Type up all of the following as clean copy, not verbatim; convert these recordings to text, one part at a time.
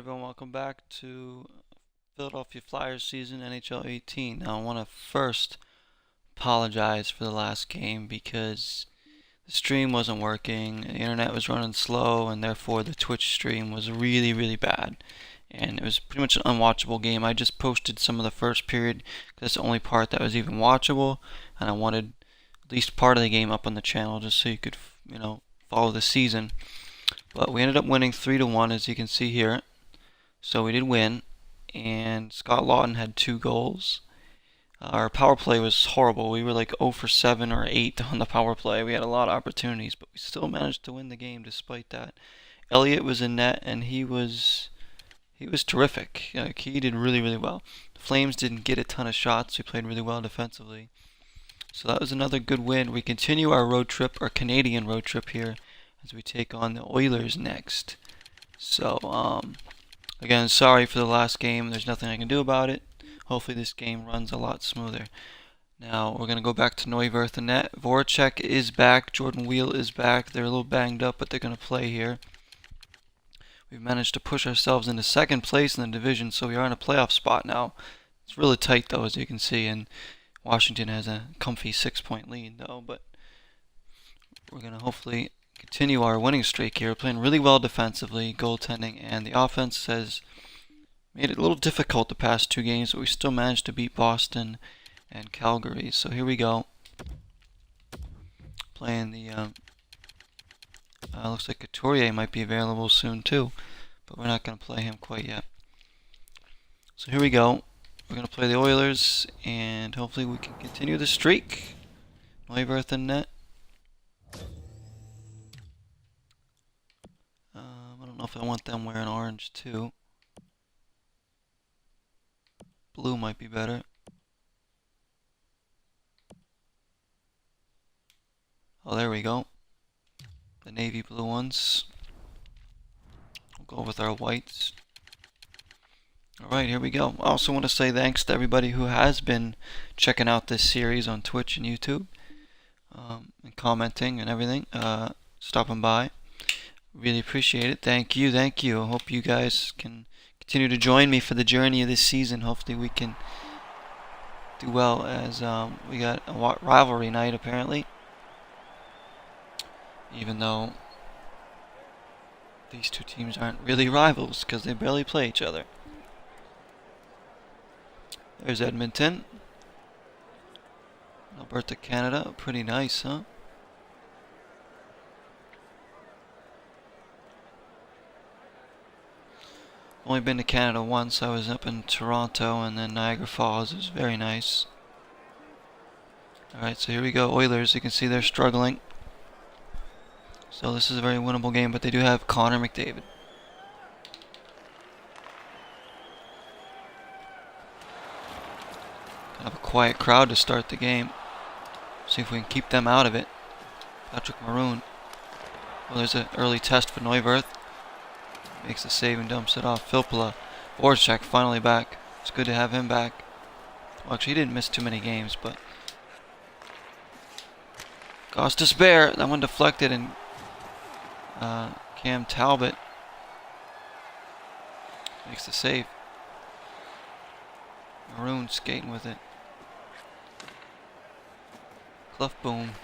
everyone, welcome back to Philadelphia Flyers season NHL 18. Now I want to first apologize for the last game because the stream wasn't working, the internet was running slow, and therefore the Twitch stream was really bad. And it was pretty much an unwatchable game. I just posted some of the first period because it's the only part that was even watchable, and I wanted at least part of the game up on the channel just so you could, follow the season. But we ended up winning 3-1, as you can see here. So we did win, and Scott Lawton had 2 goals. Our power play was horrible. We were like 0 for 7 or 8 on the power play. We had a lot of opportunities, but we still managed to win the game despite that. Elliott was in net, and he was terrific. He did really well. The Flames didn't get a ton of shots. We played really well defensively. So that was another good win. We continue our road trip, our Canadian road trip here, as we take on the Oilers next. So, again, sorry for the last game. There's nothing I can do about it. Hopefully this game runs a lot smoother. Now, we're going to go back to Neuwirth and net. Voracek is back. Jordan Wheel is back. They're a little banged up, but they're going to play here. We've managed to push ourselves into second place in the division, so we are in a playoff spot now. It's really tight, though, as you can see, and Washington has a comfy 6-point lead, though, but we're going to hopefully continue our winning streak here. We're playing really well defensively, goaltending, and the offense has made it a little difficult the past 2 games, but we still managed to beat Boston and Calgary. So here we go. Playing the, looks like Couturier might be available soon too, but we're not going to play him quite yet. So here we go. We're going to play the Oilers, and hopefully we can continue the streak. Neuwirth in net. I don't know if I want them wearing orange too. Blue might be better. Oh, there we go. The navy blue ones. We'll go with our whites. Alright, here we go. I also want to say thanks to everybody who has been checking out this series on Twitch and YouTube. And commenting and everything. Stopping by. Really appreciate it. Thank you. I hope you guys can continue to join me for the journey of this season. Hopefully we can do well, as we got a rivalry night apparently. Even though these 2 teams aren't really rivals because they barely play each other. There's Edmonton. Alberta, Canada. Pretty nice, huh? Only been to Canada once. I was up in Toronto and then Niagara Falls. It was very nice. Alright, so here we go. Oilers, you can see they're struggling. So this is a very winnable game, but they do have Connor McDavid. Kind of a quiet crowd to start the game. See if we can keep them out of it. Patrick Maroon. Well, there's an early test for Neuwirth. Makes the save and dumps it off. Filppula. Voracek finally back. It's good to have him back. Well, actually, he didn't miss too many games, but Gostis Bear. That one deflected, and Cam Talbot makes the save. Maroon skating with it. Clefbaum.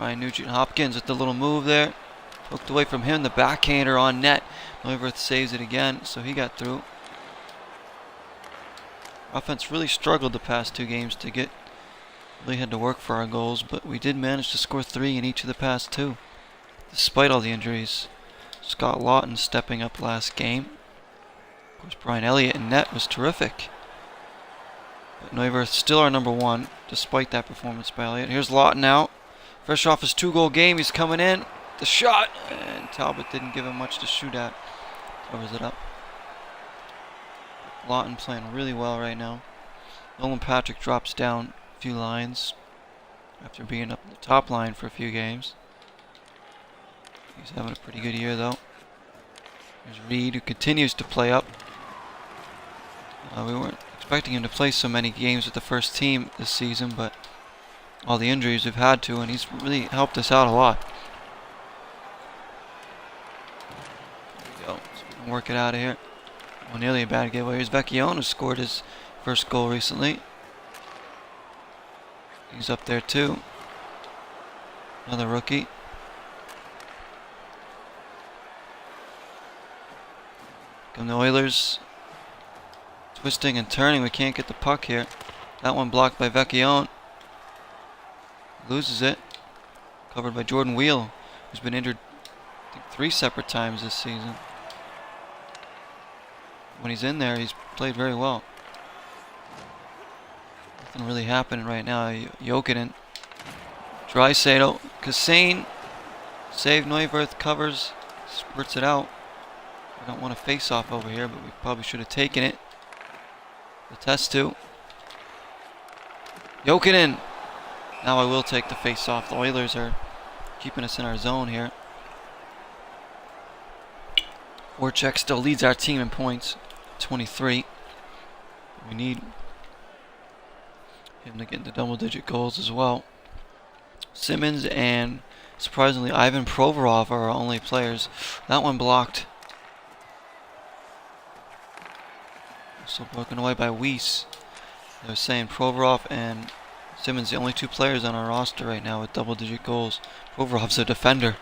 Ryan Nugent-Hopkins with the little move there. Poked away from him. The backhander on net. Neuwirth saves it again, so he got through. Offense really struggled the past 2 games to get. Really had to work for our goals, but we did manage to score 3 in each of the past 2, despite all the injuries. Scott Lawton stepping up last game. Of course, Brian Elliott in net was terrific. But Neuwirth still our number 1, despite that performance by Elliott. Here's Lawton out. Fresh off his 2-goal game, he's coming in. The shot, and Talbot didn't give him much to shoot at. Covers it up. Lawton playing really well right now. Nolan Patrick drops down a few lines after being up in the top line for a few games. He's having a pretty good year though. There's Reed, who continues to play up. We weren't expecting him to play so many games with the first team this season, but all the injuries we've had to, and he's really helped us out a lot. Work it out of here. Well, nearly a bad giveaway. Here's Vecchione, who scored his first goal recently. He's up there too. Another rookie. Come the Oilers. Twisting and turning. We can't get the puck here. That one blocked by Vecchione. Loses it. Covered by Jordan Wheel, who's been injured, I think, 3 separate times this season. When he's in there, he's played very well. Nothing really happening right now. Jokinen. Draisaitl. Kassane. Save. Neuwirth covers. Squirts it out. I don't want a face-off over here, but we probably should have taken it. The test too. Jokinen. Now I will take the face-off. The Oilers are keeping us in our zone here. Voracek still leads our team in points. 23. We need him to get into double-digit goals as well. Simmons and, surprisingly, Ivan Provorov are our only players. That one blocked. Also broken away by Weiss. They were saying Provorov and Simmons, the only 2 players on our roster right now with double-digit goals. Provorov's a defender.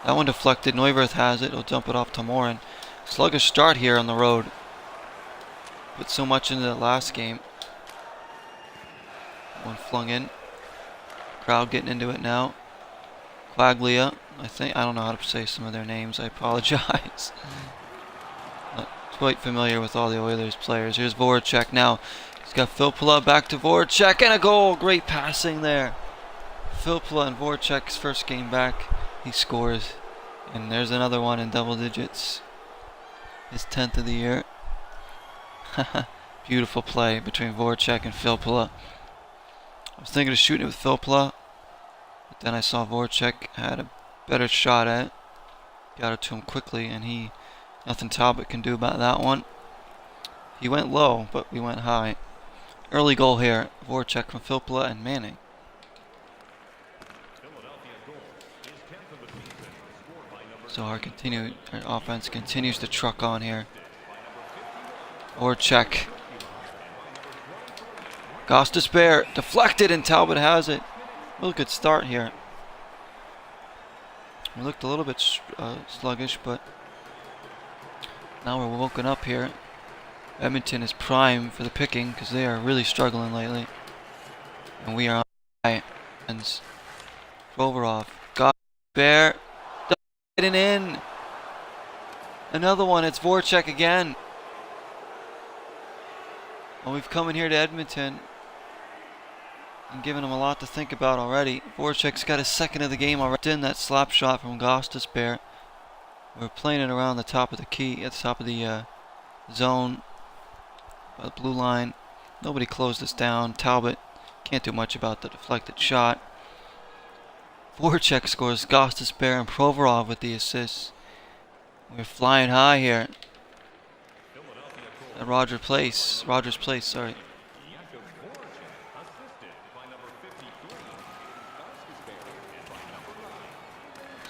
That one deflected. Neuwirth has it. He'll dump it off to Morin. Sluggish start here on the road. Put so much into the last game. One flung in. Crowd getting into it now. Quaglia. I don't know how to say some of their names. I apologize. Not quite familiar with all the Oilers players. Here's Voracek now. He's got Filppula back to Voracek and a goal. Great passing there. Filppula and Voracek's first game back. He scores. And there's another one in double digits. His 10th of the year. Beautiful play between Voracek and Filppula. I was thinking of shooting it with Filppula, but then I saw Voracek had a better shot at it. Got it to him quickly, and nothing Talbot can do about that one. He went low, but we went high. Early goal here. Voracek from Filppula and Manning. So our offense continues to truck on here. Voracek. Gostisbehere deflected and Talbot has it. Real good start here. We looked a little bit sluggish, but now we're woken up here. Edmonton is prime for the picking because they are really struggling lately. And we are on high. And Provorov. Gostisbehere. Getting in. Another one. It's Voracek again. Well, we've come in here to Edmonton and given him a lot to think about already. Voracek's got his 2nd of the game already. In that slap shot from Gostisbehere. We're playing it around the top of the key, at the top of the zone, by the blue line. Nobody closed us down. Talbot can't do much about the deflected shot. Voracek scores. Gostisbehere and Provorov with the assists. We're flying high here. At Rogers Place, sorry.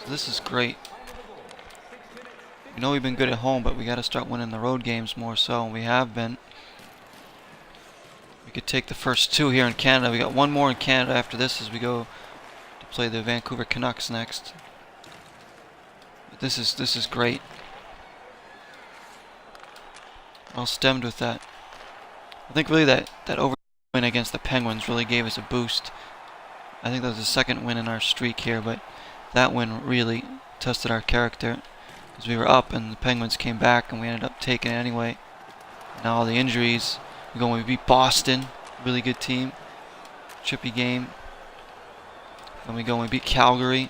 So this is great. We know we've been good at home, but we got to start winning the road games more so, and we have been. We could take the first 2 here in Canada. We got one more in Canada after this as we go to play the Vancouver Canucks next. But this is great. Well stemmed with that. I think really that win against the Penguins really gave us a boost. I think that was the 2nd win in our streak here, but that win really tested our character because we were up and the Penguins came back and we ended up taking it anyway. Now all the injuries. We beat Boston, really good team. Chippy game. Then we go and we beat Calgary,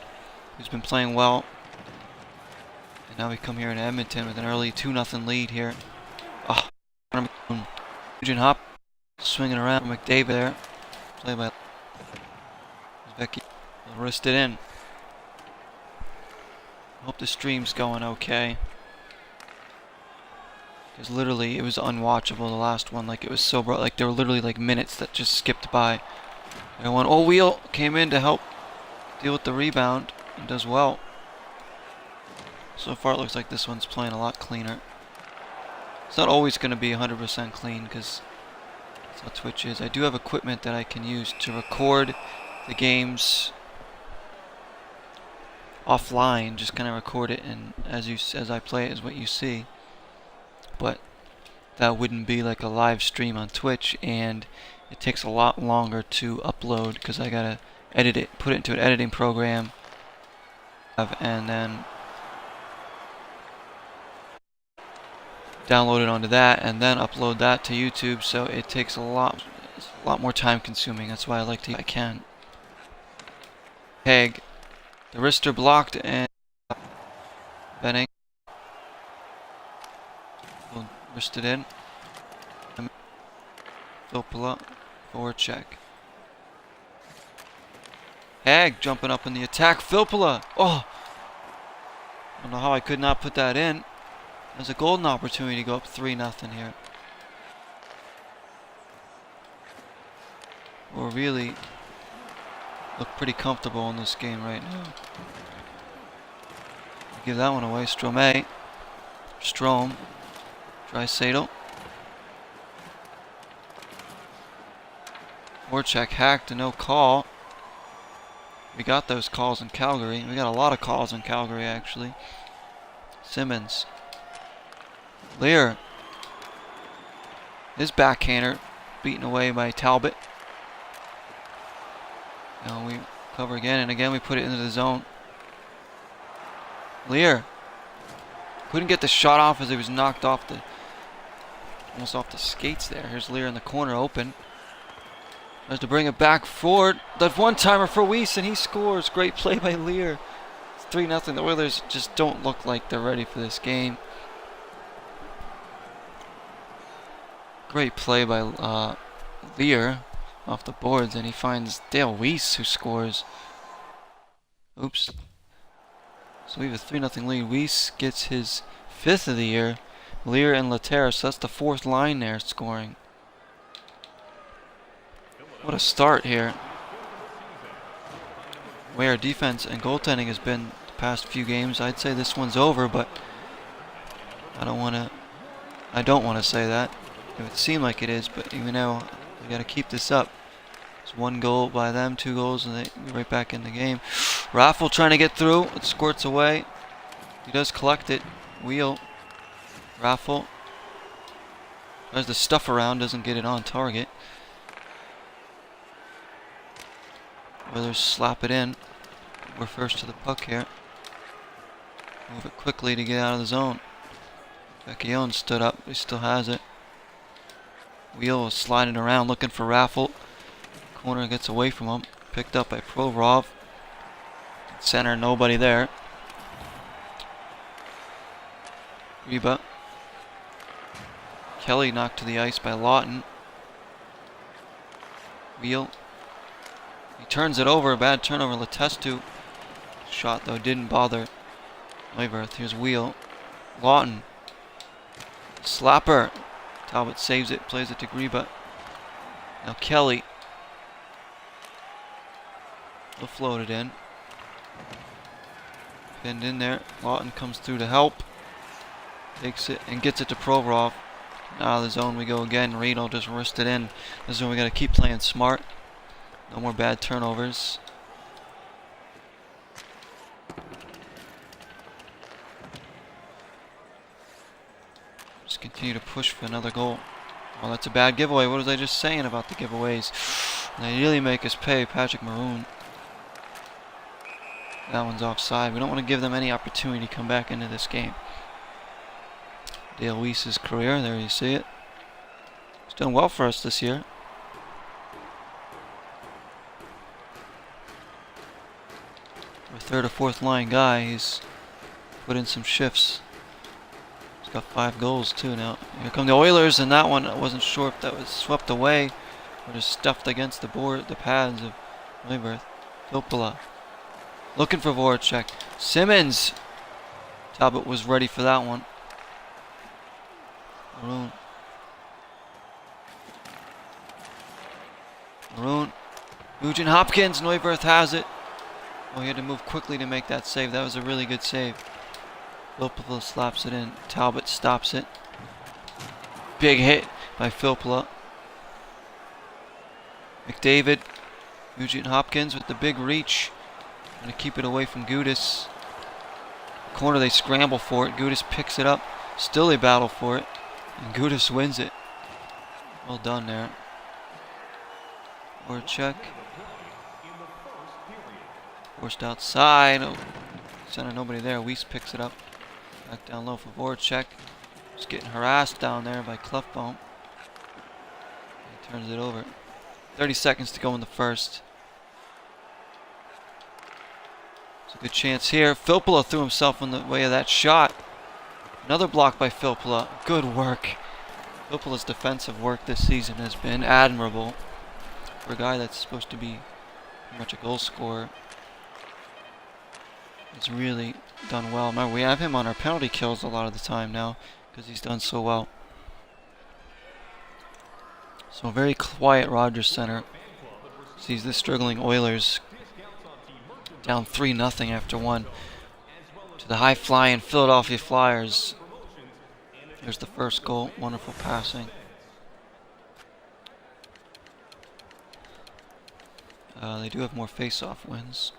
who's been playing well. And now we come here in Edmonton with an early 2-0 lead here. Oh, Nugent Hop swinging around. McDavid there. Played by Becky. Wristed in. Hope the stream's going okay. Because literally it was unwatchable, the last one. Like it was so bright. Like there were literally like minutes that just skipped by. Everyone, Wheel came in to help deal with the rebound and does well. So far it looks like this one's playing a lot cleaner. It's not always going to be 100% clean because that's how Twitch is. I do have equipment that I can use to record the games offline, just kind of record it, and as I play it is what you see. But that wouldn't be like a live stream on Twitch, and it takes a lot longer to upload because I gotta edit it, put it into an editing program, and then download it onto that, and then upload that to YouTube. So it takes it's a lot more time consuming. That's why I like to, if I can. Peg. The wrister blocked, and Benning will wrist it in. Filppula, forward check. Hag jumping up in the attack. Filppula! Oh! I don't know how I could not put that in. There's a golden opportunity to go up 3-0 here. We're really look pretty comfortable in this game right now. Give that one away. Strome. Strome. Draisaitl. Voracek hacked and no call. We got those calls in Calgary. We got a lot of calls in Calgary, actually. Simmons. Lear. His backhander beaten away by Talbot. Now we cover again, and again we put it into the zone. Lear. Couldn't get the shot off as he was knocked off almost off the skates there. Here's Lear in the corner open. Tries to bring it back forward. That one-timer for Weiss, and he scores. Great play by Lear. It's 3-0. The Oilers just don't look like they're ready for this game. Great play by Lear off the boards, and he finds Dale Weiss, who scores. Oops. So we have a 3-0 lead. Weiss gets his 5th of the year. Lear and Laterra, so that's the 4th line there scoring. What a start here. The way our defense and goaltending has been the past few games, I'd say this one's over, but I don't want to say that. It would seem like it is, but even though we got to keep this up. It's 1 goal by them, 2 goals, and they're right back in the game. Raffle trying to get through. It squirts away. He does collect it. Wheel. Raffle tries to stuff around, doesn't get it on target. Oilers slap it in. We're first to the puck here. Move it quickly to get out of the zone. Vecchione stood up. He still has it. Wheel is sliding around looking for Raffle. Corner gets away from him. Picked up by Provorov. Center, nobody there. Reba. Kelly knocked to the ice by Lawton. Wheel. He turns it over. Bad turnover. Letestu. Shot, though, didn't bother Neuwirth. Here's Wheel. Lawton. Slapper. Talbot saves it. Plays it to Greba. Now Kelly. He'll float it in. Pinned in there. Lawton comes through to help. Takes it and gets it to Provorov. Out of the zone we go again. Reed will just wrist it in. This is when we got to keep playing smart. No more bad turnovers. Just continue to push for another goal. Oh, that's a bad giveaway. What was I just saying about the giveaways? They really make us pay. Patrick Maroon. That one's offside. We don't want to give them any opportunity to come back into this game. Dale Weiss's career, there you see it. He's done well for us this year. Our 3rd or 4th line guy, he's put in some shifts. He's got 5 goals too now. Here come the Oilers, and that one, I wasn't sure if that was swept away or just stuffed against the board, the pads of Neuwirth. Filppula. Looking for Voracek. Simmons. Talbot was ready for that one. Maroon. Nugent Hopkins. Neuwirth has it. Oh, he had to move quickly to make that save. That was a really good save. Filppula slaps it in. Talbot stops it. Big hit by Filppula. McDavid. Nugent Hopkins with the big reach. Gonna keep it away from Gudis. Corner, they scramble for it. Gudis picks it up. Still they battle for it. And Gudis wins it. Well done there. Voracek. Forced outside. Oh, center, nobody there. Weiss picks it up. Back down low for Voracek. Just getting harassed down there by Clefbaum. He turns it over. 30 seconds to go in the first. It's a good chance here. Filppula threw himself in the way of that shot. Another block by Filppula. Good work. Filppula's defensive work this season has been admirable. For a guy that's supposed to be pretty much a goal scorer, he's really done well. Remember, we have him on our penalty kills a lot of the time now because he's done so well. So a very quiet Rogers Center sees the struggling Oilers down 3-0 after one to the high-flying Philadelphia Flyers. There's the first goal. Wonderful passing. They do have more face-off wins.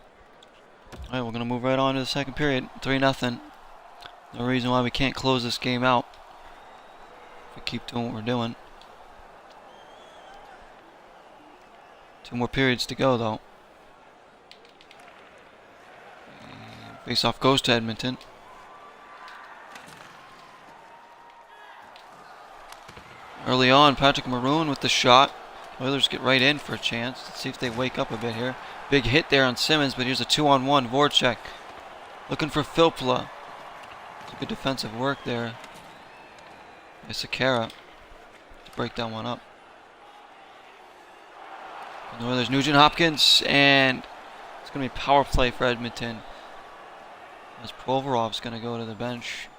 Alright, we're going to move right on to the second period. 3-0. No reason why we can't close this game out if we keep doing what we're doing. 2 more periods to go, though. Face-off goes to Edmonton. Early on, Patrick Maroon with the shot. Oilers get right in for a chance. Let's see if they wake up a bit here. Big hit there on Simmons, but here's a 2-on-1. Voracek looking for Filppula. It's a good defensive work there by Sekera to break that one up. And the Oilers, Nugent Hopkins, and it's going to be power play for Edmonton, as Provorov's going to go to the bench.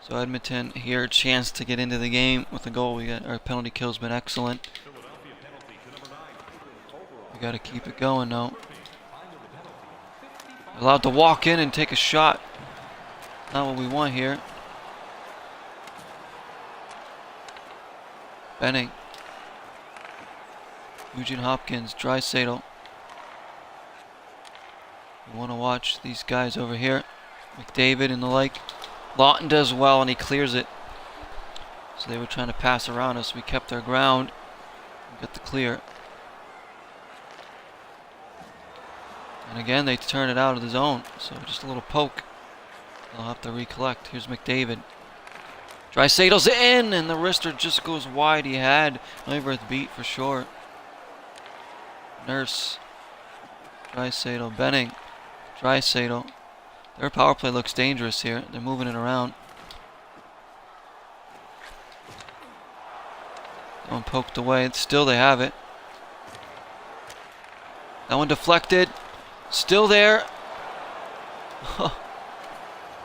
So Edmonton here, chance to get into the game with a goal. Our penalty kill's been excellent. We got to keep it going now. Allowed to walk in and take a shot. Not what we want here. Benning. Nugent Hopkins, Draisaitl. We want to watch these guys over here. McDavid and the like. Lawton does well and he clears it. So they were trying to pass around us. We kept our ground. We got the clear. And again, they turn it out of the zone. So just a little poke. They'll have to recollect. Here's McDavid. Draisaitl's in, and the wrister just goes wide. He had Neuwirth beat for sure. Nurse. Draisaitl. Benning. Draisaitl. Their power play looks dangerous here. They're moving it around. That one poked away. Still they have it. That one deflected. Still there. I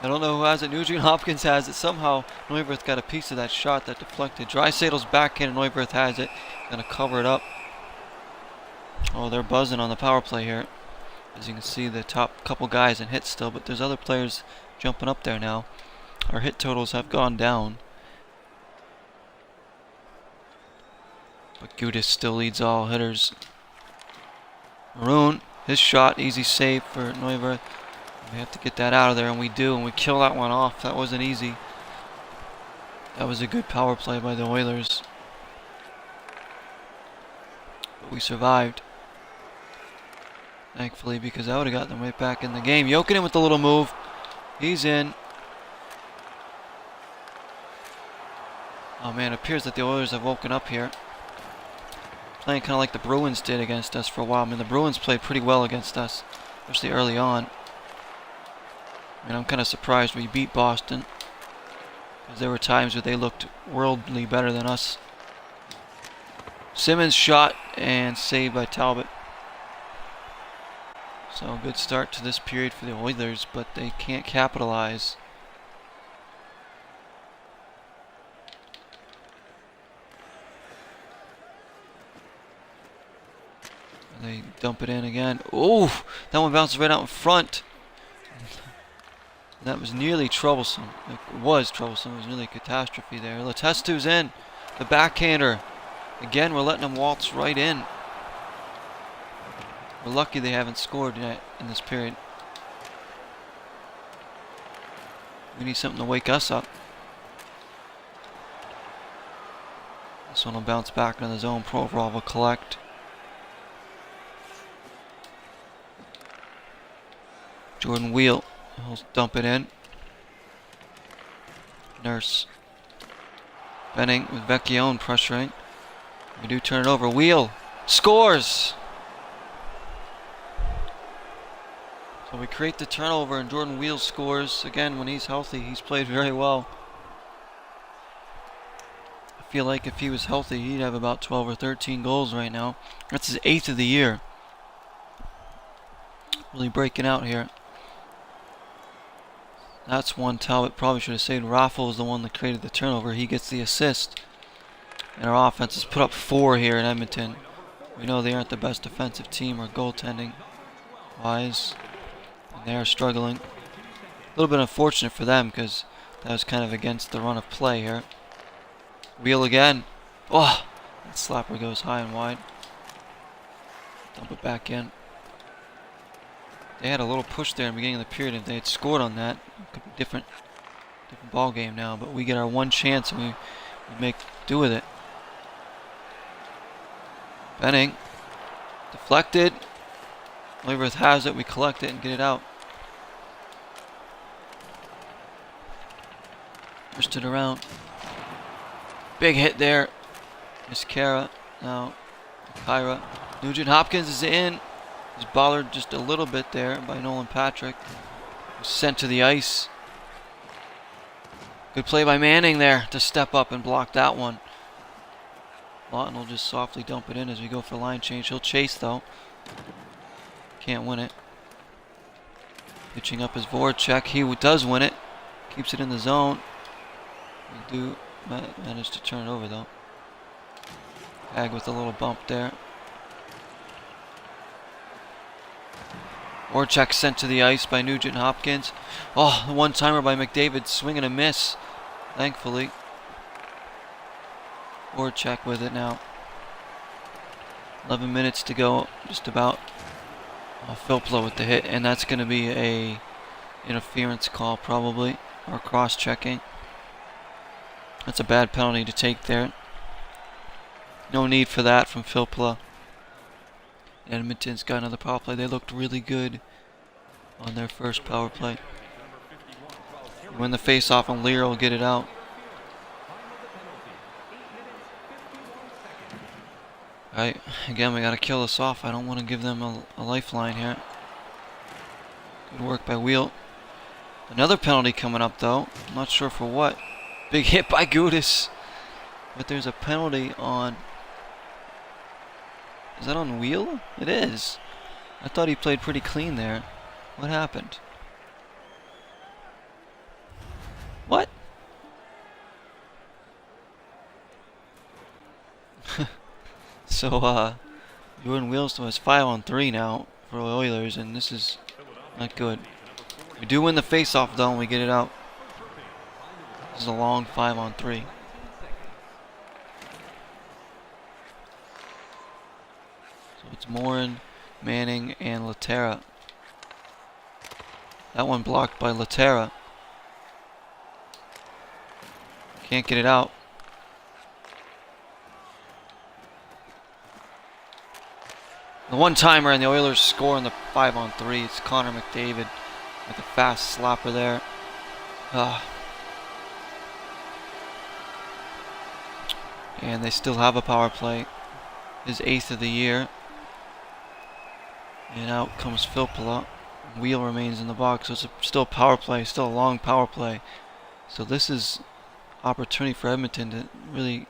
don't know who has it. Nugent Hopkins has it. Somehow Neuwirth got a piece of that shot that deflected. Draisaitl's back in and Neuwirth has it. Gonna cover it up. Oh, they're buzzing on the power play here. As you can see, the top couple guys in hits still, but there's other players jumping up there now. Our hit totals have gone down. But Gudis still leads all hitters. Maroon, his shot, easy save for Neuwirth. We have to get that out of there, and we do, and we kill that one off. That wasn't easy. That was a good power play by the Oilers. But we survived. Thankfully, because that would have got them right back in the game. Jokinen with the little move. He's in. Oh man, it appears that the Oilers have woken up here. Playing kind of like the Bruins did against us for a while. I mean, the Bruins played pretty well against us, especially early on. I mean, I'm kind of surprised we beat Boston, because there were times where they looked worldly better than us. Simmons shot and saved by Talbot. So a good start to this period for the Oilers, but they can't capitalize. And they dump it in again. Ooh, that one bounces right out in front. That was nearly troublesome. It was troublesome. It was nearly a catastrophe there. Letestu's in. The backhander. Again, we're letting him waltz right in. We're lucky they haven't scored yet in this period. We need something to wake us up. This one will bounce back into the zone. Provorov will collect. Jordan Wheel. He'll dump it in. Nurse. Benning with Vecchione pressuring. We do turn it over. Wheel scores! So we create the turnover and Jordan Wheel scores. Again, when he's healthy, he's played very well. I feel like if he was healthy, he'd have about 12 or 13 goals right now. That's his 8th of the year. Really breaking out here. That's one Talbot probably should have said. Raffle is the one that created the turnover. He gets the assist. And our offense has put up 4 here in Edmonton. We know they aren't the best defensive team or goaltending wise. And they are struggling. A little bit unfortunate for them because that was kind of against the run of play here. Wheel again. Oh! That slapper goes high and wide. Dump it back in. They had a little push there in the beginning of the period. If they had scored on that, it could be different ball game now. But we get our one chance and we make do with it. Benning. Deflected. Leverth has it. We collect it and get it out. Pushed it around. Big hit there. Miss Kara. Now Kyra. Nugent Hopkins is in. He's bothered just a little bit there by Nolan Patrick. Sent to the ice. Good play by Manning there to step up and block that one. Lawton will just softly dump it in as we go for line change. He'll chase though. Can't win it. Pitching up his Voracek. He does win it. Keeps it in the zone. We do manage to turn it over though. Ag with a little bump there. Voracek sent to the ice by Nugent Hopkins. Oh, the one-timer by McDavid. Swing and a miss. Thankfully. Voracek with it now. 11 minutes to go. Just about. Filppula with the hit. And that's going to be a interference call probably. Or cross-checking. That's a bad penalty to take there. No need for that from Filppula. Edmonton's got another power play. They looked really good on their first power play. Win the face-off and Lear will get it out. Alright, again we gotta kill this off. I don't want to give them a lifeline here. Good work by Wheel. Another penalty coming up though. I'm not sure for what. Big hit by Gudis. But there's a penalty on... Is that on Wheel? It is. I thought he played pretty clean there. What happened? What? So, Jordan Wheels has 5-on-3 now for Oilers, and this is not good. We do win the face-off though, and we get it out. This is a long 5-on-3. It's Morin, Manning, and Laterra. That one blocked by Laterra. Can't get it out. The one-timer and the Oilers score on the 5-on-3. It's Connor McDavid with a fast slapper there. And they still have a power play. His 8th of the year. And out comes Filppula. Wheel remains in the box, so it's still a power play, still a long power play. So this is opportunity for Edmonton to really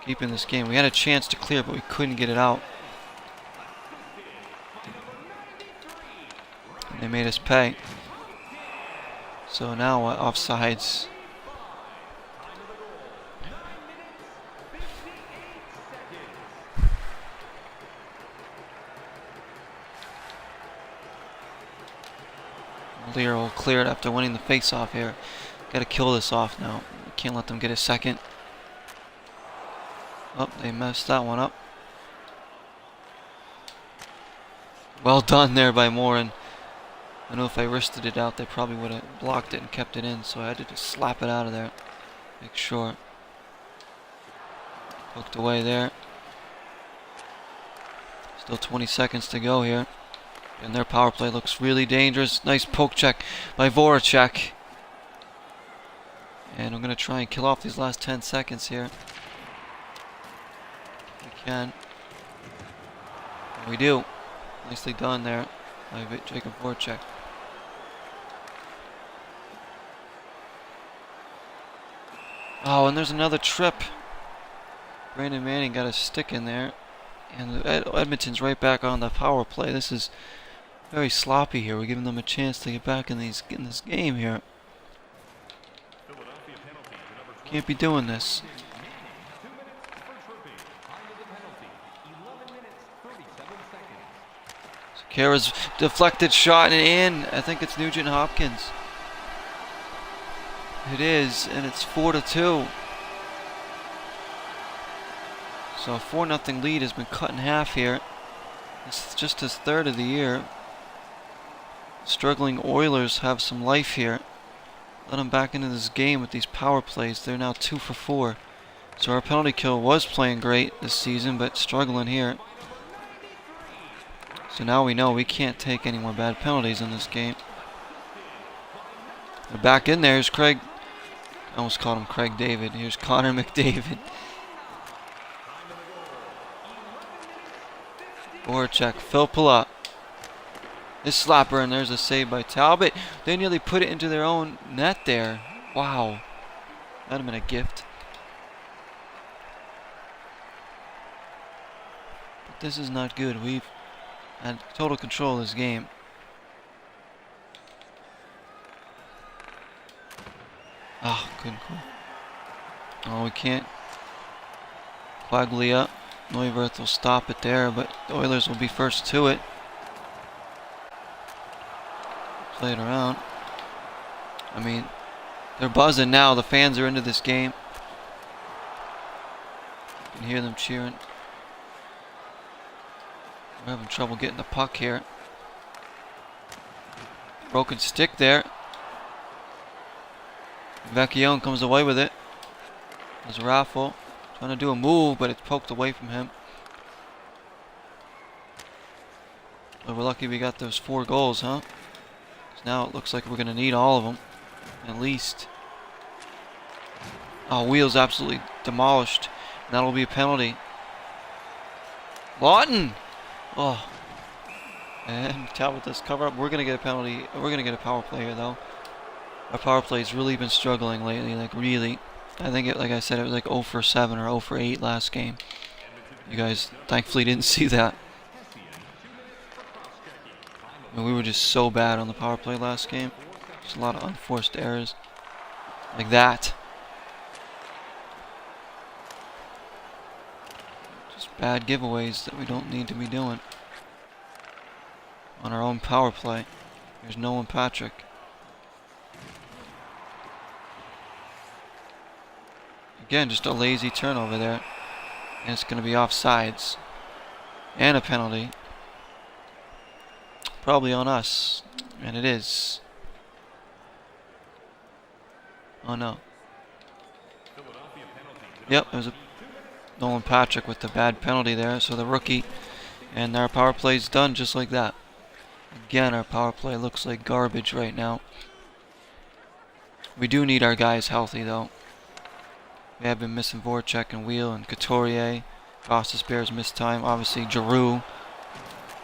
keep in this game. We had a chance to clear, but we couldn't get it out. And they made us pay. So now offsides. Lear will clear it after winning the face-off here. Got to kill this off now. Can't let them get a second. Oh, they messed that one up. Well done there by Morin. I know if I wristed it out, they probably would have blocked it and kept it in, so I had to just slap it out of there. Make sure. Hooked away there. Still 20 seconds to go here. And their power play looks really dangerous. Nice poke check by Voracek. And I'm going to try and kill off these last 10 seconds here. We can. And we do. Nicely done there by Jacob Voracek. Oh, and there's another trip. Brandon Manning got a stick in there. And Edmonton's right back on the power play. This is very sloppy here. We're giving them a chance to get back in this game here. Can't be doing this. Kara's deflected shot and in. I think it's Nugent Hopkins. It is, and it's 4-2. So a 4-0 lead has been cut in half here. It's just his third of the year. Struggling Oilers have some life here. Let them back into this game with these power plays. They're now 2 for 4. So our penalty kill was playing great this season, but struggling here. So now we know we can't take any more bad penalties in this game. They're back in there. Here's Craig. I almost called him Craig David. Here's Connor McDavid. Voracek, Phil Palat. This slapper, and there's a save by Talbot. They nearly put it into their own net there. Wow. That'd have been a gift. But this is not good. We've had total control of this game. Oh, couldn't go. Oh, we can't. Quaglia. Neuwirth will stop it there, but the Oilers will be first to it. Play it around. I mean, they're buzzing now. The fans are into this game. You can hear them cheering. We're having trouble getting the puck here. Broken stick there. Vecchione comes away with it. There's Raffle trying to do a move, but it's poked away from him. But we're lucky we got those 4 goals, huh? 'Cause now it looks like we're going to need all of them, at least. Oh, Wheels absolutely demolished. And that'll be a penalty. Lawton! Oh. And Talbot does cover up. We're going to get a penalty. We're going to get a power play here, though. Our power play's really been struggling lately, like really. I think, like I said, it was like 0 for 7 or 0 for 8 last game. You guys thankfully didn't see that. I mean, we were just so bad on the power play last game. Just a lot of unforced errors. Like that. Just bad giveaways that we don't need to be doing. On our own power play. There's Nolan Patrick. Again, just a lazy turnover there. And it's going to be offsides. And a penalty. Probably on us. And it is. Oh no. Yep, there's a Nolan Patrick with the bad penalty there. So the rookie. And our power play's done just like that. Again, our power play looks like garbage right now. We do need our guys healthy though. We have been missing Voracek and Wheel and Couturier. Costas Bears missed time. Obviously, Giroux.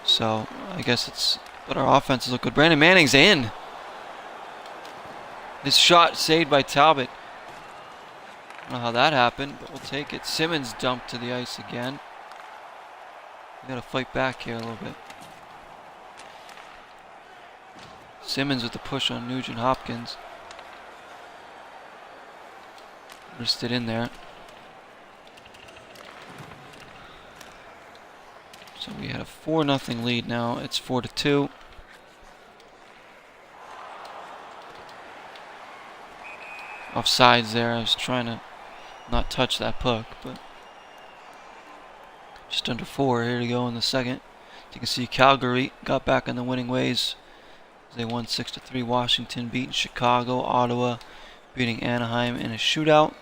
So, I guess it's... But our offenses look good. Brandon Manning's in. This shot saved by Talbot. I don't know how that happened, but we'll take it. Simmons dumped to the ice again. We gotta fight back here a little bit. Simmons with the push on Nugent Hopkins. Wristed in there. So we had a 4-0 lead now. It's 4-2. offsides there. I was trying to not touch that puck, but just under 4 here to go in the second. You can see Calgary got back on the winning ways. They won 6-3. Washington beating Chicago. Ottawa beating Anaheim in a shootout.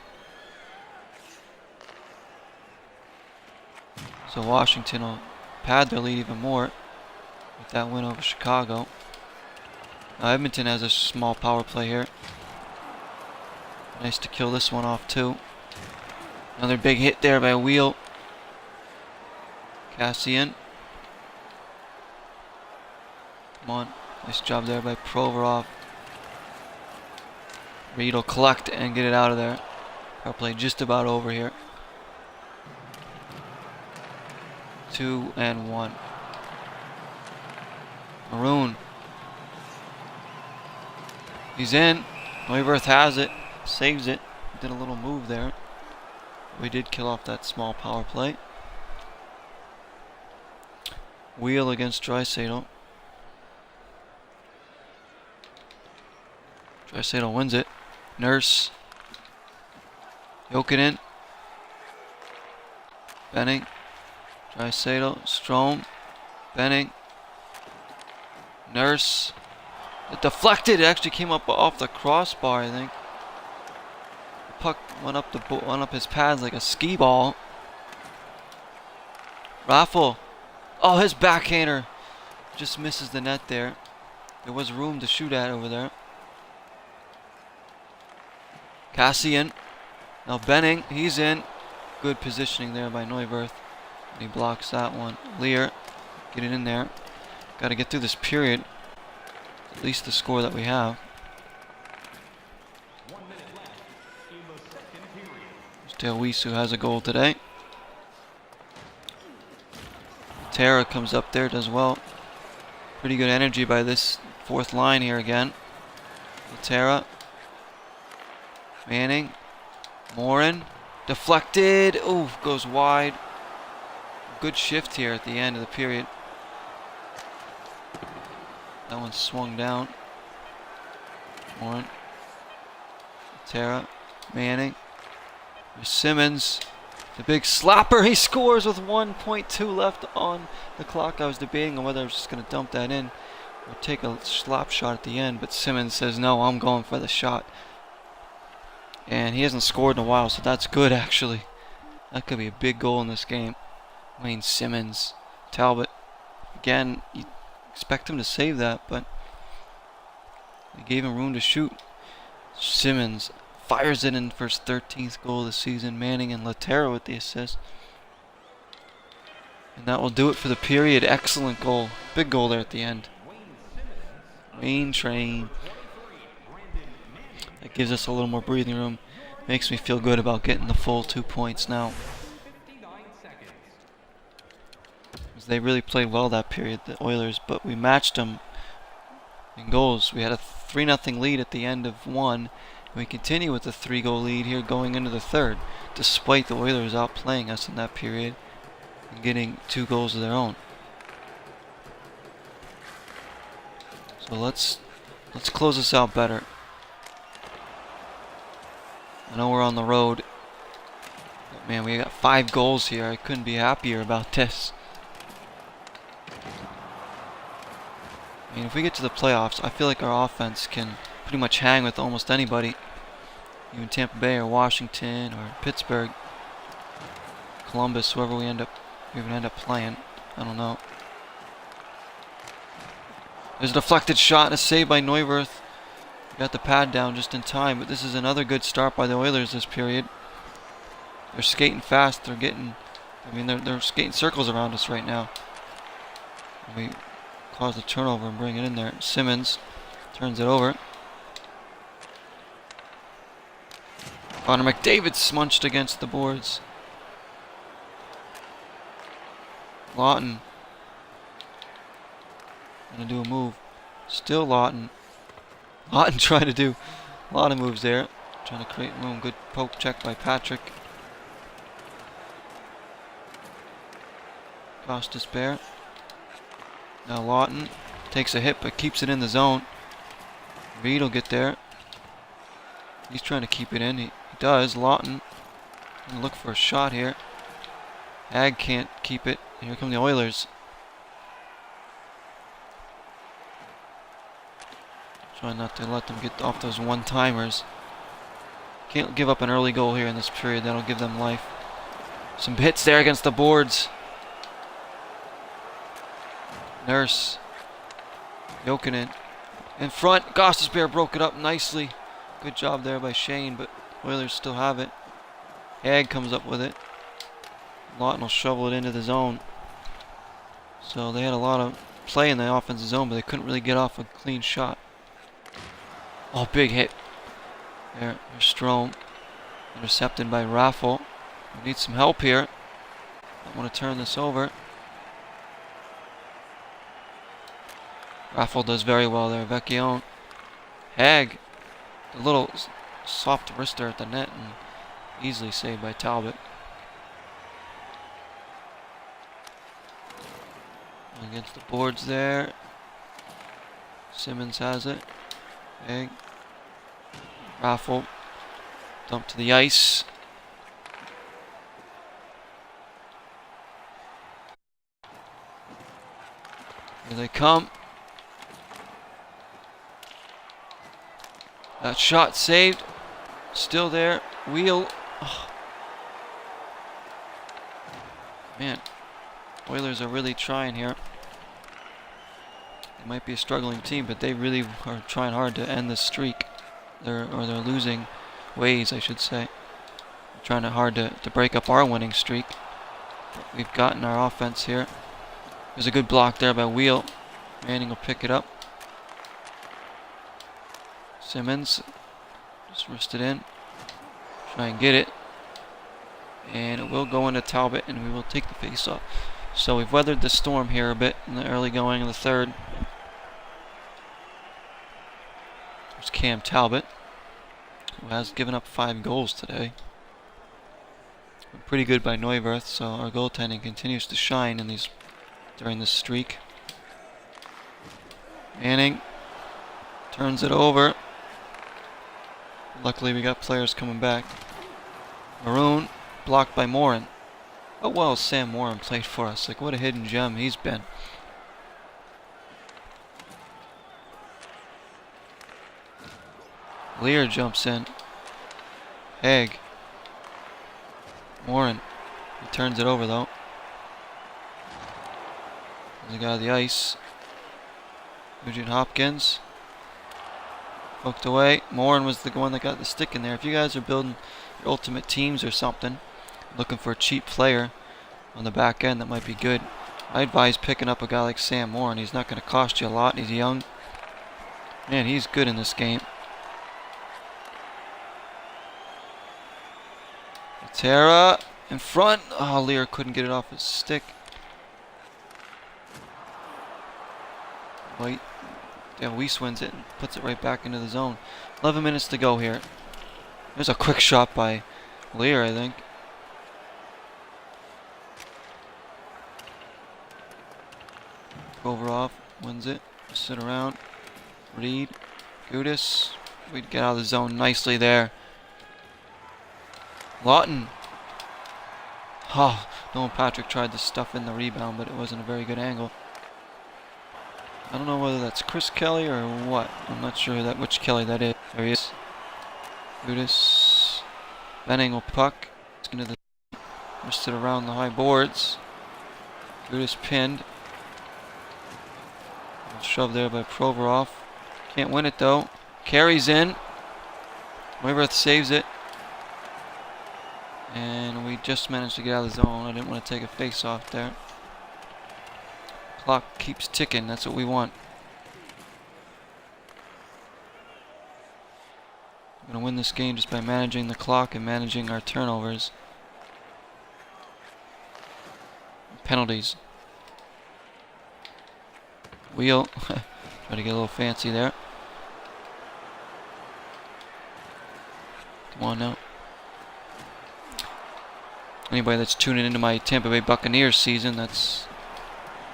So Washington will pad their lead even more with that win over Chicago. Now Edmonton has a small power play here. Nice to kill this one off too. Another big hit there by Wheel. Cassian. Come on. Nice job there by Provorov. Reed will collect and get it out of there. Power play just about over here. 2-1. Maroon. He's in. Neuwirth has it. Saves it. Did a little move there. We did kill off that small power play. Wheel against Draisaitl. Draisaitl wins it. Nurse. Jokinen. Benning. Draisaitl. Strome. Benning. Nurse. It deflected. It actually came up off the crossbar, I think. The puck went up his pads like a skee ball. Raffle. Oh, his backhander just misses the net there. There was room to shoot at over there. Cassian. Now Benning. He's in. Good positioning there by Neuwirth. He blocks that one. Lear. Get it in there. Got to get through this period. At least the score that we have. Dale Weiss, who has a goal today. Tara comes up there, does well. Pretty good energy by this fourth line here again. Tara. Manning. Morin. Deflected. Ooh, goes wide. Good shift here at the end of the period. That one swung down. Morin. Tara. Manning. There's Simmons. The big slapper. He scores with 1.2 left on the clock. I was debating on whether I was just going to dump that in or take a slap shot at the end, but Simmons says, no, I'm going for the shot. And he hasn't scored in a while, so that's good, actually. That could be a big goal in this game. Wayne Simmons. Talbot. Again, you expect him to save that, but they gave him room to shoot. Simmons fires it in for his 13th goal of the season. Manning and Laterra with the assist. And that will do it for the period. Excellent goal. Big goal there at the end. Wayne Train. That gives us a little more breathing room. Makes me feel good about getting the full 2 points now. They really played well that period, the Oilers, but we matched them in goals. We had a 3-0 lead at the end of one. We continue with a 3-goal lead here going into the third, despite the Oilers outplaying us in that period and getting 2 goals of their own. So let's close this out better. I know we're on the road, but man, we got 5 goals here. I couldn't be happier about this. I mean, if we get to the playoffs, I feel like our offense can pretty much hang with almost anybody. Even Tampa Bay or Washington or Pittsburgh, Columbus, whoever we even end up playing. I don't know. There's a deflected shot and a save by Neuwirth. Got the pad down just in time, but this is another good start by the Oilers this period. They're skating fast. They're skating circles around us right now. We cause the turnover and bring it in there. Simmons turns it over. Connor McDavid smunched against the boards. Lawton. Gonna do a move. Still Lawton. Lawton trying to do a lot of moves there. Trying to create room. Good poke check by Patrick. Costas Bear. Now Lawton takes a hit but keeps it in the zone. Reed will get there. He's trying to keep it in. He does. Lawton gonna look for a shot here. Ag can't keep it. Here come the Oilers. Trying not to let them get off those one-timers. Can't give up an early goal here in this period. That'll give them life. Some hits there against the boards. Nurse. Jokinen. In front. Gostisbehere broke it up nicely. Good job there by Shane, but Oilers still have it. Ag comes up with it. Lawton will shovel it into the zone. So they had a lot of play in the offensive zone, but they couldn't really get off a clean shot. Oh, big hit. There's Strome. Intercepted by Raffle. We need some help here. I want to turn this over. Raffle does very well there. Vecchione. Hag. A little soft wrister at the net and easily saved by Talbot. Against the boards there. Simmons has it. Hag. Raffle. Dump to the ice. Here they come. That shot saved. Still there. Wheel. Oh. Man. Oilers are really trying here. They might be a struggling team, but they really are trying hard to end this streak. They're losing ways, I should say. They're trying hard to break up our winning streak. But we've gotten our offense here. There's a good block there by Wheel. Manning will pick it up. Simmons just wrist it in. Try and get it. And it will go into Talbot, and we will take the face off. So we've weathered the storm here a bit in the early going of the third. There's Cam Talbot, who has given up 5 goals today. Been pretty good by Neuwirth, so our goaltending continues to shine in during this streak. Manning turns it over. Luckily we got players coming back. Maroon blocked by Morin. How well Sam Morin played for us. Like, what a hidden gem he's been. Lear jumps in. Hag. Morin. He turns it over though. There's a guy on the ice. Eugene Hopkins. Poked away. Morin was the one that got the stick in there. If you guys are building your ultimate teams or something, looking for a cheap player on the back end that might be good, I advise picking up a guy like Sam Morin. He's not going to cost you a lot. He's young. Man, he's good in this game. Tara in front. Oh, Lear couldn't get it off his stick. White. Yeah, Weiss wins it and puts it right back into the zone. 11 minutes to go here. There's a quick shot by Lear, I think. Kovarov wins it. Sit around. Reed. Gudis. We'd get out of the zone nicely there. Lawton. Oh, Nolan Patrick tried to stuff in the rebound, but it wasn't a very good angle. I don't know whether that's Chris Kelly or what. I'm not sure which Kelly that is. There he is. Gudis. Benning will puck. It's into the wristed around the high boards. Gudis pinned. Shoved there by Provorov. Can't win it though. Carries in. Neuwirth saves it. And we just managed to get out of the zone. I didn't want to take a face off there. Clock keeps ticking. That's what we want. We're going to win this game just by managing the clock and managing our turnovers. Penalties. Wheel. Try to get a little fancy there. Come on now. Anybody that's tuning into my Tampa Bay Buccaneers season, that's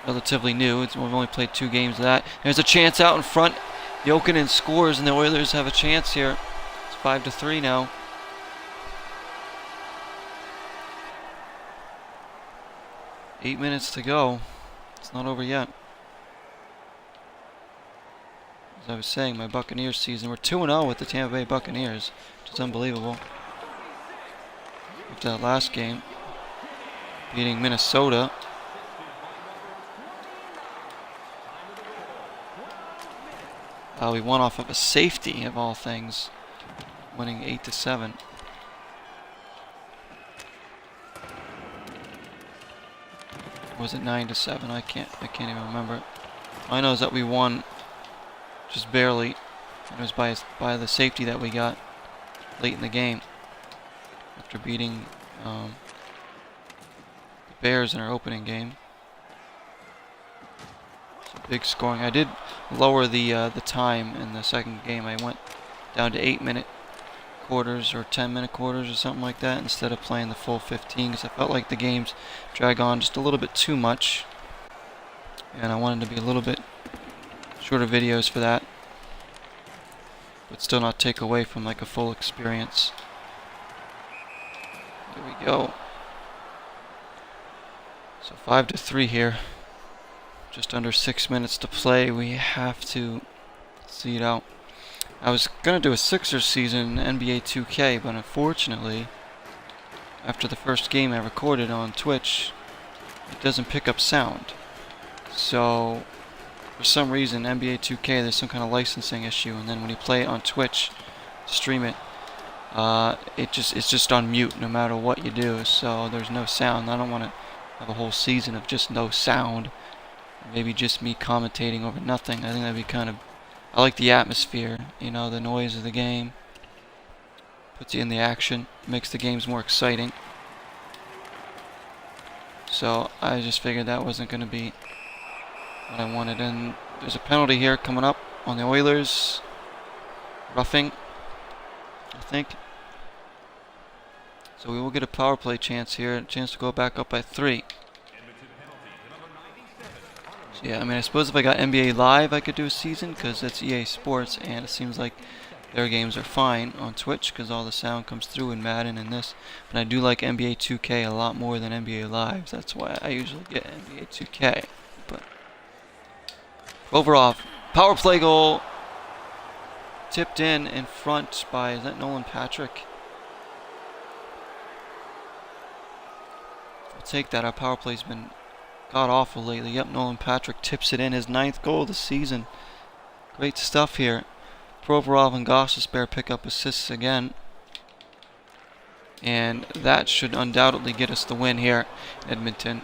relatively new. We've only played 2 games of that. There's a chance out in front. Jokinen scores, and the Oilers have a chance here. It's 5-3 now. Eight minutes to go. It's not over yet. As I was saying, my Buccaneers season, we're 2-0 with the Tampa Bay Buccaneers, which is unbelievable. After that last game, beating Minnesota. We won off of a safety of all things, winning 8-7. Or was it 9-7? I can't even remember. All I know is that we won just barely. It was by the safety that we got late in the game after beating the Bears in our opening game. So big scoring. I did lower the time in the second game. I went down to 8-minute quarters or 10-minute quarters or something like that instead of playing the full 15 because I felt like the games drag on just a little bit too much, and I wanted to be a little bit shorter videos for that, but still not take away from like a full experience. Here we go. So 5-3 here. Just under 6 minutes to play. We have to see it out. I was going to do a Sixers season in NBA 2K, but unfortunately, after the first game I recorded on Twitch, it doesn't pick up sound. So, for some reason, NBA 2K, there's some kind of licensing issue, and then when you play it on Twitch, stream it, it's just on mute no matter what you do, so there's no sound. I don't want to have a whole season of just no sound. Maybe just me commentating over nothing. I think that'd be kind of... I like the atmosphere, you know, the noise of the game. Puts you in the action, makes the games more exciting. So I just figured that wasn't going to be what I wanted. And there's a penalty here coming up on the Oilers. Roughing, I think. So we will get a power play chance here, a chance to go back up by 3. Yeah, I mean, I suppose if I got NBA Live, I could do a season, because that's EA Sports, and it seems like their games are fine on Twitch, because all the sound comes through in Madden and this. But I do like NBA 2K a lot more than NBA Live. That's why I usually get NBA 2K. But overall, power play goal, tipped in front by, is that Nolan Patrick? I'll take that. Our power play's been god-awful lately. Yep, Nolan Patrick tips it in, his 9th goal of the season. Great stuff here. Provorov and Gostisbehere pick up assists again. And that should undoubtedly get us the win here in Edmonton.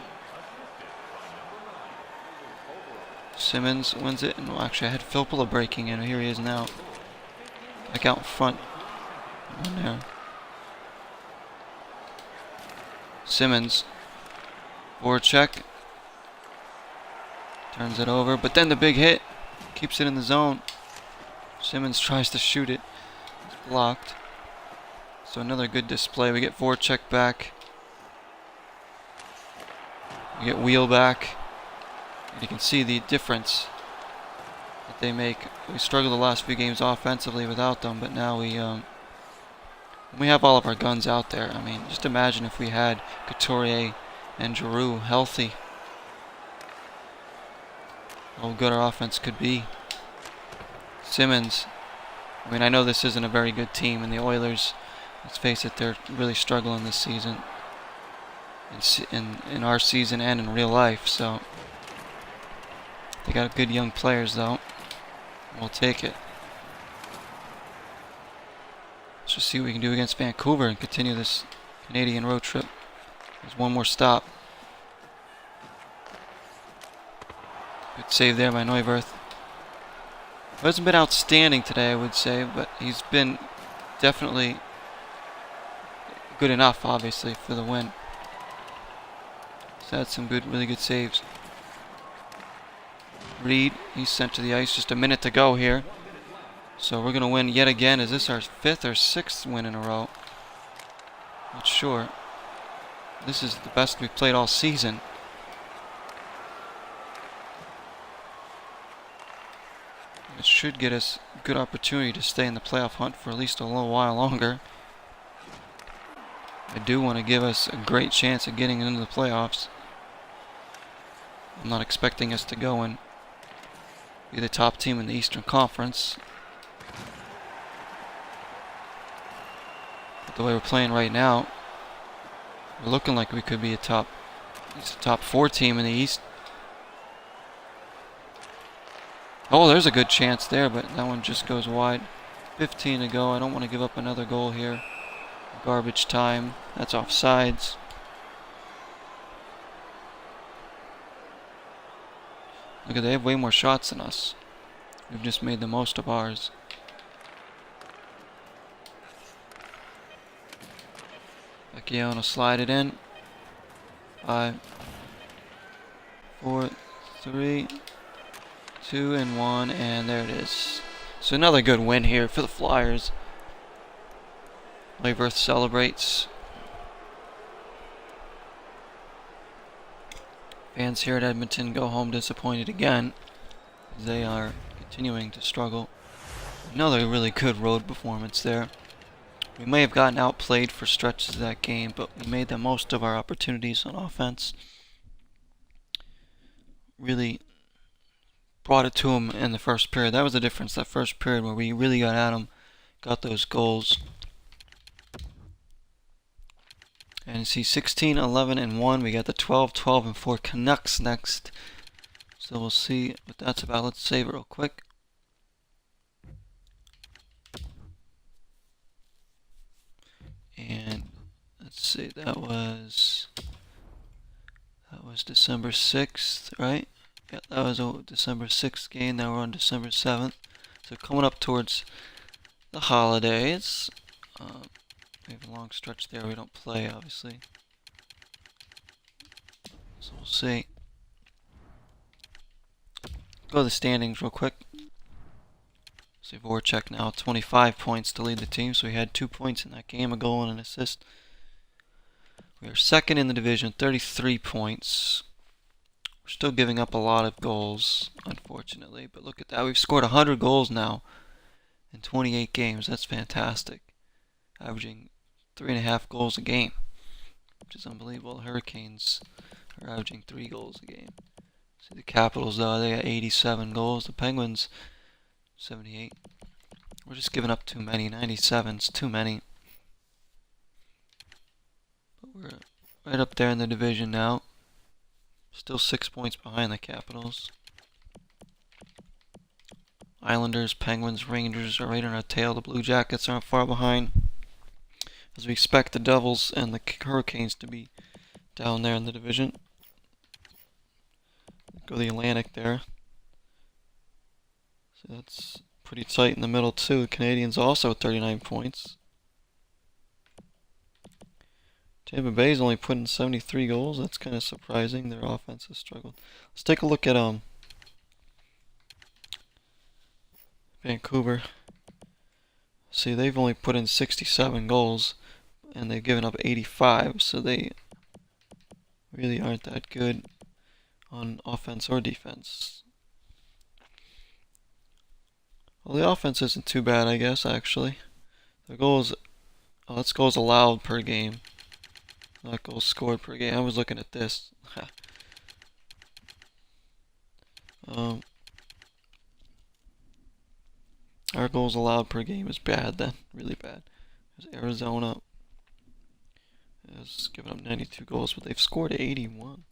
Simmons wins it, and well, actually I had Filppula breaking in. Here he is now. Back out in front. On there. Simmons. Voracek. Turns it over, but then the big hit. Keeps it in the zone. Simmons tries to shoot it. It's blocked. So another good display. We get Voracek back. We get Wheel back. And you can see the difference that they make. We struggled the last few games offensively without them, but now we have all of our guns out there. I mean, just imagine if we had Couturier and Giroux healthy. How good our offense could be. Simmons. I mean, I know this isn't a very good team, and the Oilers, let's face it, they're really struggling this season. In our season and in real life, so they got good young players, though. We'll take it. Let's just see what we can do against Vancouver and continue this Canadian road trip. There's one more stop. Good save there by Neuwirth. He hasn't been outstanding today, I would say, but he's been definitely good enough, obviously, for the win. He's had some really good saves. Reed, he's sent to the ice. Just a minute to go here. So we're going to win yet again. Is this our 5th or 6th win in a row? Not sure. This is the best we've played all season. This should get us a good opportunity to stay in the playoff hunt for at least a little while longer. I do want to give us a great chance of getting into the playoffs. I'm not expecting us to go and be the top team in the Eastern Conference. But the way we're playing right now, we're looking like we could be at least a top 4 team in the East. Oh, there's a good chance there, but that one just goes wide. 15 to go. I don't want to give up another goal here. Garbage time. That's offsides. Look at, they have way more shots than us. We've just made the most of ours. Vecchione will slide it in. 5, 4, 3, 2, and 1, and there it is. So another good win here for the Flyers. Leverth celebrates. Fans here at Edmonton go home disappointed again. They are continuing to struggle. Another really good road performance there. We may have gotten outplayed for stretches of that game, but we made the most of our opportunities on offense. Really brought it to them in the first period. That was the difference, that first period where we really got at them, got those goals. And you see 16, 11, and 1. We got the 12, 12, and 4 Canucks next. So we'll see what that's about. Let's save it real quick. And let's see, that was December 6th, right? Yeah, that was a December 6th game. Now we're on December 7th. So coming up towards the holidays. We have a long stretch there. We don't play, obviously. So we'll see. Go to the standings real quick. See Voracek now 25 points to lead the team. So he had 2 points in that game, a goal and an assist. We are second in the division, 33 points. We're still giving up a lot of goals, unfortunately. But look at that. We've scored 100 goals now in 28 games. That's fantastic. Averaging 3.5 goals a game, which is unbelievable. The Hurricanes are averaging 3 goals a game. See the Capitals, though, they got 87 goals. The Penguins, 78. We're just giving up too many. 97's too many. But we're right up there in the division now. Still 6 points behind the Capitals. Islanders, Penguins, Rangers are right on our tail. The Blue Jackets aren't far behind, as we expect the Devils and the Hurricanes to be down there in the division. Go the Atlantic there. So that's pretty tight in the middle too. The Canadians also 39 points. Tampa Bay's only put in 73 goals. That's kind of surprising. Their offense has struggled. Let's take a look at Vancouver. See, they've only put in 67 goals, and they've given up 85, so they really aren't that good on offense or defense. Well, the offense isn't too bad, I guess, actually. The goals, that's goals allowed per game, not goals scored per game. I was looking at this. Our goals allowed per game is bad then, really bad. There's Arizona has given up 92 goals, but they've scored 81.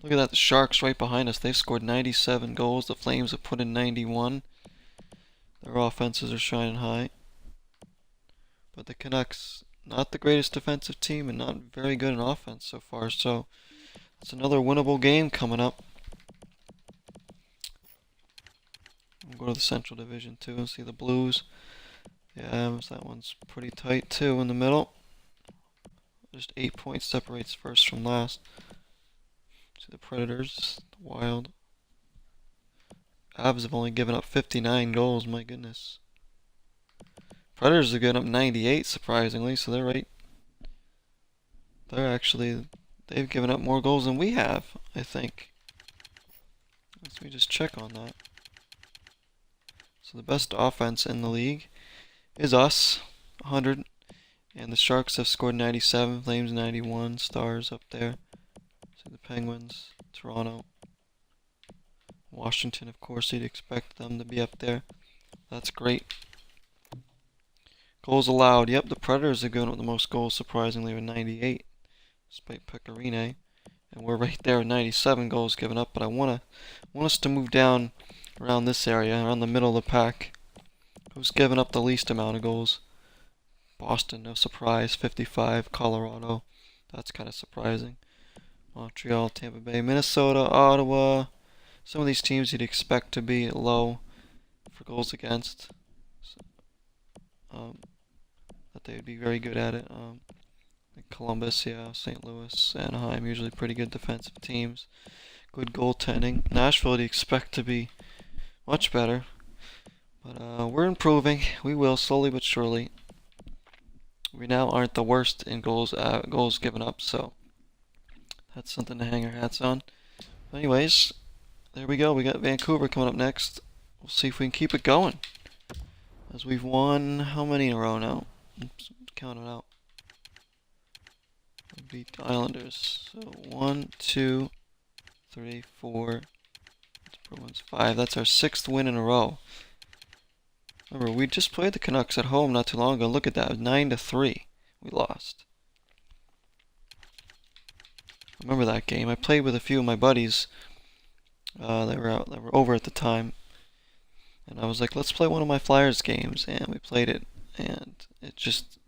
Look at that, the Sharks right behind us. They've scored 97 goals. The Flames have put in 91. Their offenses are shining high. But the Canucks, not the greatest defensive team and not very good in offense so far. So it's another winnable game coming up. We'll go to the Central Division too and see the Blues. The Avs, that one's pretty tight too in the middle. Just 8 points separates first from last. See the Predators, the Wild. Avs have only given up 59 goals, my goodness. Predators have given up 98, surprisingly, so they're right. They've given up more goals than we have, I think. Let me just check on that. So the best offense in the league is us, 100. And the Sharks have scored 97, Flames 91, Stars up there. So the Penguins, Toronto, Washington, of course, you'd expect them to be up there. That's great. Goals allowed. Yep, the Predators are going with the most goals, surprisingly, with 98, despite Pecorine. And we're right there with 97 goals given up. But I want us to move down around this area, around the middle of the pack. Who's given up the least amount of goals? Boston, no surprise, 55. Colorado, that's kind of surprising. Montreal, Tampa Bay, Minnesota, Ottawa. Some of these teams you'd expect to be low for goals against. So, that they would be very good at it. Like Columbus, yeah, St. Louis, Anaheim, usually pretty good defensive teams. Good goaltending. Nashville, you'd expect to be much better. But we're improving. We will, slowly but surely. We now aren't the worst in goals given up, so that's something to hang our hats on. But anyways, there we go. We got Vancouver coming up next. We'll see if we can keep it going. As we've won, how many in a row now? Oops, count it out. We beat the Islanders. So 1, 2, 3, 4, 5. That's our 6th win in a row. Remember, we just played the Canucks at home not too long ago. Look at that, 9-3. We lost. I remember that game. I played with a few of my buddies. They were over at the time. And I was like, let's play one of my Flyers games. And we played it. And it just,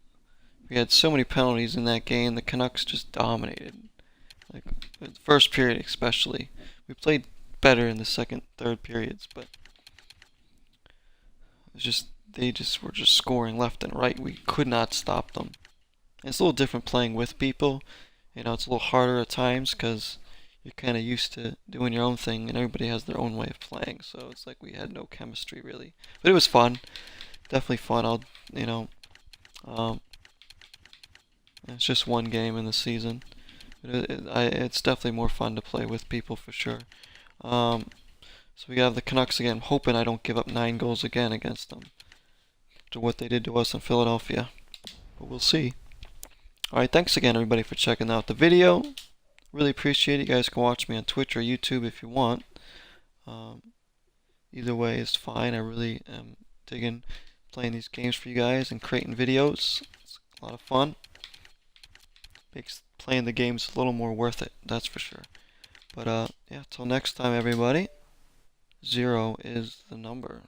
we had so many penalties in that game. The Canucks just dominated. Like, the first period especially. We played better in the second, third periods, but they were just scoring left and right. We could not stop them. And it's a little different playing with people. You know, it's a little harder at times because you're kind of used to doing your own thing, and everybody has their own way of playing. So it's like we had no chemistry really, but it was fun. Definitely fun. It's just one game in the season. It's definitely more fun to play with people for sure. So we have the Canucks again. I'm hoping I don't give up 9 goals again against them to what they did to us in Philadelphia. But we'll see. Alright, thanks again everybody for checking out the video. Really appreciate it. You guys can watch me on Twitch or YouTube if you want. Either way is fine. I really am digging playing these games for you guys and creating videos. It's a lot of fun. Makes playing the games a little more worth it, that's for sure. But yeah, till next time everybody. 0 is the number.